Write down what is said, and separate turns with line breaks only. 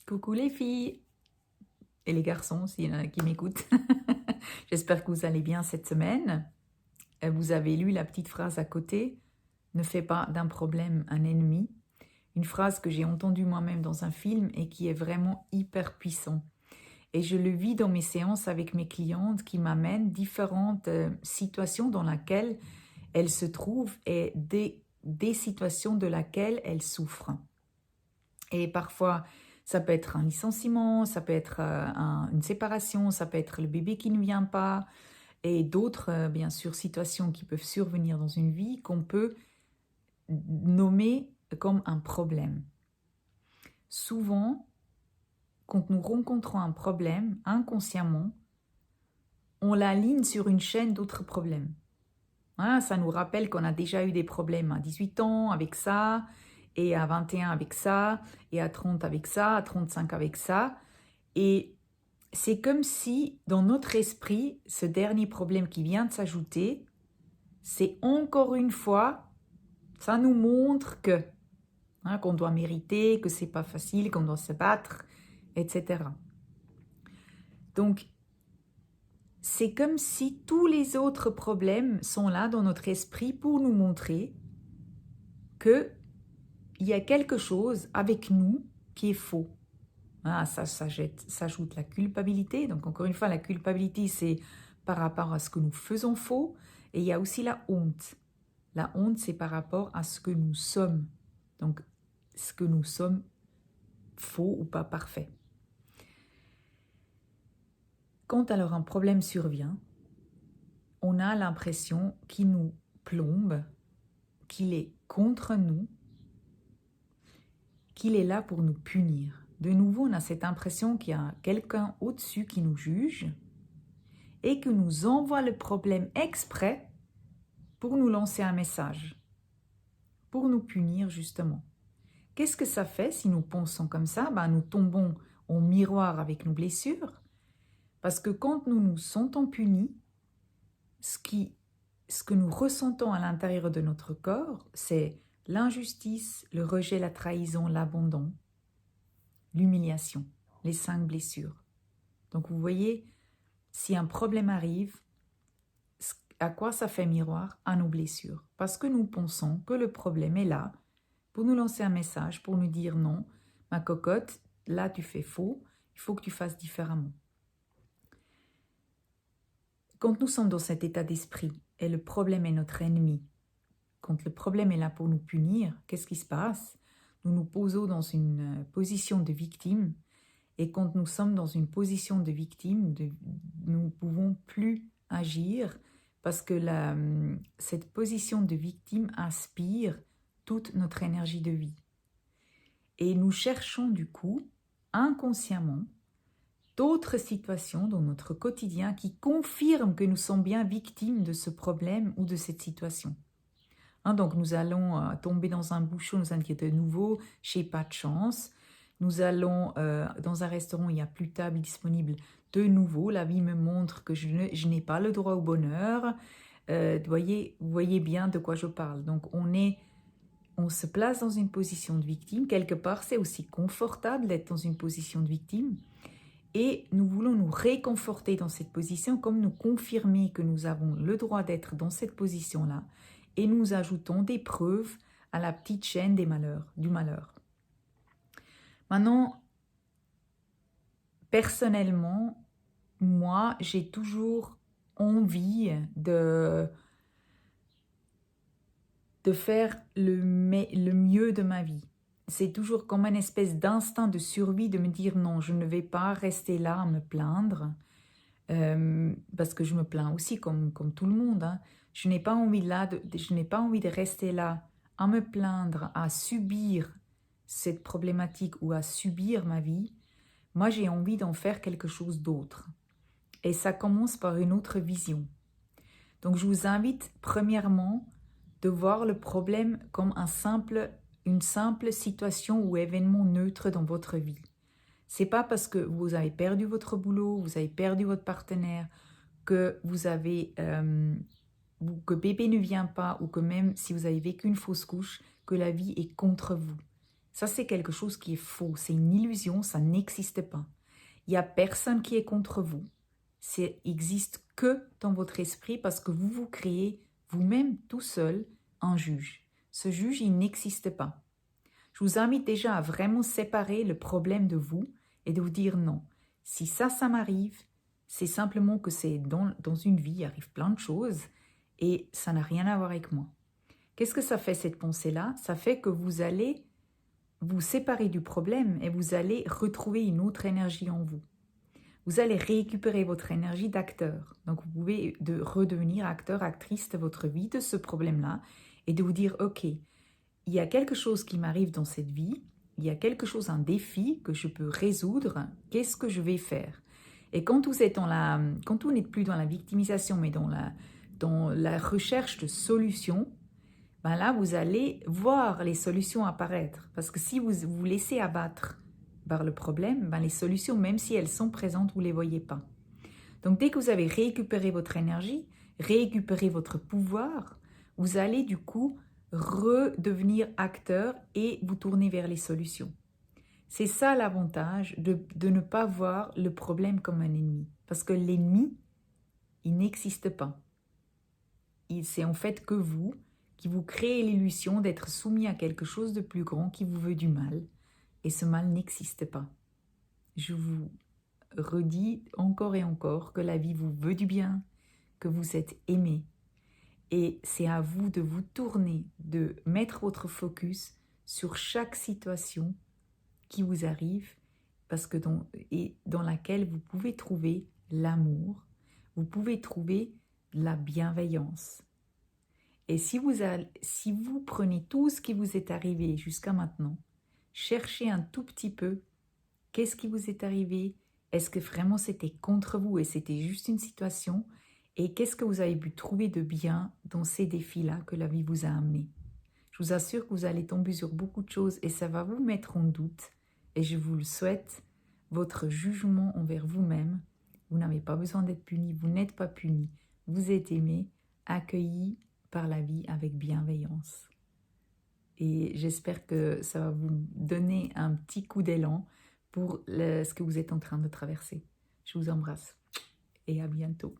Coucou les filles et les garçons, s'il y en a qui m'écoutent. J'espère que vous allez bien cette semaine. Vous avez lu la petite phrase à côté. Ne fais pas d'un problème un ennemi. Une phrase que j'ai entendue moi-même dans un film et qui est vraiment hyper puissant. Et je le vis dans mes séances avec mes clientes qui m'amènent différentes situations dans lesquelles elles se trouvent et des situations de laquelle elles souffrent. Et parfois, ça peut être un licenciement, ça peut être une séparation, ça peut être le bébé qui ne vient pas, et d'autres, bien sûr, situations qui peuvent survenir dans une vie qu'on peut nommer comme un problème. Souvent, quand nous rencontrons un problème, inconsciemment, on l'aligne sur une chaîne d'autres problèmes. Hein, ça nous rappelle qu'on a déjà eu des problèmes à 18 ans avec ça, et à 21 avec ça, et à 30 avec ça, à 35 avec ça. Et c'est comme si, dans notre esprit, ce dernier problème qui vient de s'ajouter, c'est encore une fois, ça nous montre que, hein, qu'on doit mériter, que c'est pas facile, qu'on doit se battre, etc. Donc, c'est comme si tous les autres problèmes sont là dans notre esprit pour nous montrer que il y a quelque chose avec nous qui est faux. Ah, ça s'ajoute la culpabilité. Donc encore une fois, la culpabilité, c'est par rapport à ce que nous faisons faux. Et il y a aussi la honte. La honte, c'est par rapport à ce que nous sommes. Donc, ce que nous sommes faux ou pas parfait. Quand alors un problème survient, on a l'impression qu'il nous plombe, qu'il est contre nous, qu'il est là pour nous punir. De nouveau, on a cette impression qu'il y a quelqu'un au-dessus qui nous juge et qui nous envoie le problème exprès pour nous lancer un message, pour nous punir justement. Qu'est-ce que ça fait si nous pensons comme ça? Nous tombons en miroir avec nos blessures, parce que quand nous nous sentons punis, ce que nous ressentons à l'intérieur de notre corps, c'est l'injustice, le rejet, la trahison, l'abandon, l'humiliation, les 5 blessures. Donc vous voyez, si un problème arrive, à quoi ça fait miroir? À nos blessures. Parce que nous pensons que le problème est là pour nous lancer un message, pour nous dire non, ma cocotte, là tu fais faux, il faut que tu fasses différemment. Quand nous sommes dans cet état d'esprit et le problème est notre ennemi, quand le problème est là pour nous punir, qu'est-ce qui se passe? Nous nous posons dans une position de victime, et quand nous sommes dans une position de victime, nous ne pouvons plus agir parce que cette position de victime aspire toute notre énergie de vie. Et nous cherchons du coup, inconsciemment, d'autres situations dans notre quotidien qui confirment que nous sommes bien victimes de ce problème ou de cette situation. Donc nous allons tomber dans un bouchon, nous allons dire de nouveau, j'ai pas de chance. Nous allons dans un restaurant, il n'y a plus de table disponible. De nouveau, la vie me montre que je n'ai pas le droit au bonheur. Vous voyez bien de quoi je parle. Donc on se place dans une position de victime. Quelque part, c'est aussi confortable d'être dans une position de victime. Et nous voulons nous réconforter dans cette position, comme nous confirmer que nous avons le droit d'être dans cette position-là. Et nous ajoutons des preuves à la petite chaîne du malheur. Maintenant, personnellement, moi, j'ai toujours envie de faire le mieux de ma vie. C'est toujours comme une espèce d'instinct de survie de me dire non, je ne vais pas rester là à me plaindre, parce que je me plains aussi comme tout le monde. Hein. Je n'ai pas envie de rester là à me plaindre, à subir cette problématique ou à subir ma vie. Moi, j'ai envie d'en faire quelque chose d'autre. Et ça commence par une autre vision. Donc, je vous invite premièrement de voir le problème comme une simple situation ou événement neutre dans votre vie. C'est pas parce que vous avez perdu votre boulot, vous avez perdu votre partenaire, que vous avez que bébé ne vient pas ou que même si vous avez vécu une fausse couche, que la vie est contre vous. Ça, c'est quelque chose qui est faux. C'est une illusion, ça n'existe pas. Il n'y a personne qui est contre vous. C'est existe que dans votre esprit parce que vous vous créez vous-même tout seul un juge. Ce juge, il n'existe pas. Je vous invite déjà à vraiment séparer le problème de vous et de vous dire non. Si ça m'arrive, c'est simplement que c'est dans une vie, il arrive plein de choses et ça n'a rien à voir avec moi. Qu'est-ce que ça fait cette pensée-là? Ça fait que vous allez vous séparer du problème et vous allez retrouver une autre énergie en vous. Vous allez récupérer votre énergie d'acteur. Donc vous pouvez redevenir acteur, actrice de votre vie, de ce problème-là, et de vous dire, ok, il y a quelque chose qui m'arrive dans cette vie, il y a quelque chose, un défi que je peux résoudre, qu'est-ce que je vais faire? Et quand vous n'êtes plus dans la victimisation, mais dans la recherche de solutions, ben là, vous allez voir les solutions apparaître. Parce que si vous vous laissez abattre par le problème, ben les solutions, même si elles sont présentes, vous ne les voyez pas. Donc dès que vous avez récupéré votre énergie, récupéré votre pouvoir, vous allez du coup redevenir acteur et vous tourner vers les solutions. C'est ça l'avantage de ne pas voir le problème comme un ennemi. Parce que l'ennemi, il n'existe pas. C'est en fait que vous qui vous créez l'illusion d'être soumis à quelque chose de plus grand qui vous veut du mal. Et ce mal n'existe pas. Je vous redis encore et encore que la vie vous veut du bien, que vous êtes aimé. Et c'est à vous de vous tourner, de mettre votre focus sur chaque situation qui vous arrive, parce que dans laquelle vous pouvez trouver l'amour, vous pouvez trouver la bienveillance. Et si vous prenez tout ce qui vous est arrivé jusqu'à maintenant, cherchez un tout petit peu, qu'est-ce qui vous est arrivé? Est-ce que vraiment c'était contre vous et c'était juste une situation? Et qu'est-ce que vous avez pu trouver de bien dans ces défis-là que la vie vous a amenés? Je vous assure que vous allez tomber sur beaucoup de choses et ça va vous mettre en doute. Et je vous le souhaite, votre jugement envers vous-même. Vous n'avez pas besoin d'être puni, vous n'êtes pas puni. Vous êtes aimé, accueilli par la vie avec bienveillance. Et j'espère que ça va vous donner un petit coup d'élan pour ce que vous êtes en train de traverser. Je vous embrasse et à bientôt.